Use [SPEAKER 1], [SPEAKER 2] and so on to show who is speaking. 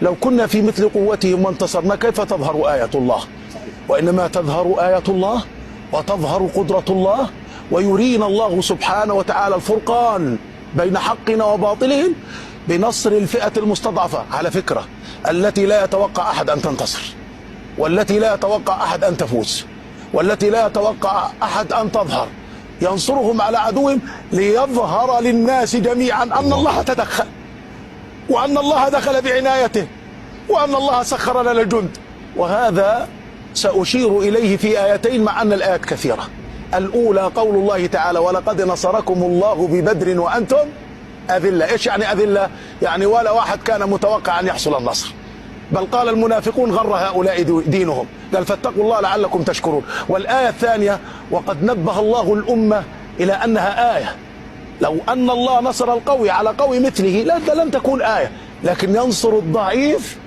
[SPEAKER 1] لو كنا في مثل قوتهم وانتصرنا كيف تظهر آية الله؟ وإنما تظهر آية الله وتظهر قدرة الله، ويرينا الله سبحانه وتعالى الفرقان بين حقنا وباطلهم بنصر الفئة المستضعفة، على فكرة التي لا يتوقع أحد أن تنتصر، والتي لا يتوقع أحد أن تفوز، والتي لا يتوقع أحد أن تظهر. ينصرهم على عدوهم ليظهر للناس جميعا أن الله تدخل، وأن الله دخل بعنايته، وأن الله سخر لنا الجند. وهذا سأشير إليه في آيتين، مع أن الآيات كثيرة. الأولى قول الله تعالى: ولقد نصركم الله ببدر وأنتم أذلة. إيش يعني أذلة؟ يعني ولا واحد كان متوقع أن يحصل النصر، بل قال المنافقون غر هؤلاء دينهم، قال فاتقوا الله لعلكم تشكرون. والآية الثانية: وقد نبه الله الأمة إلى أنها آية. لو أن الله نصر القوي على قوي مثله لم تكون آية، لكن ينصر الضعيف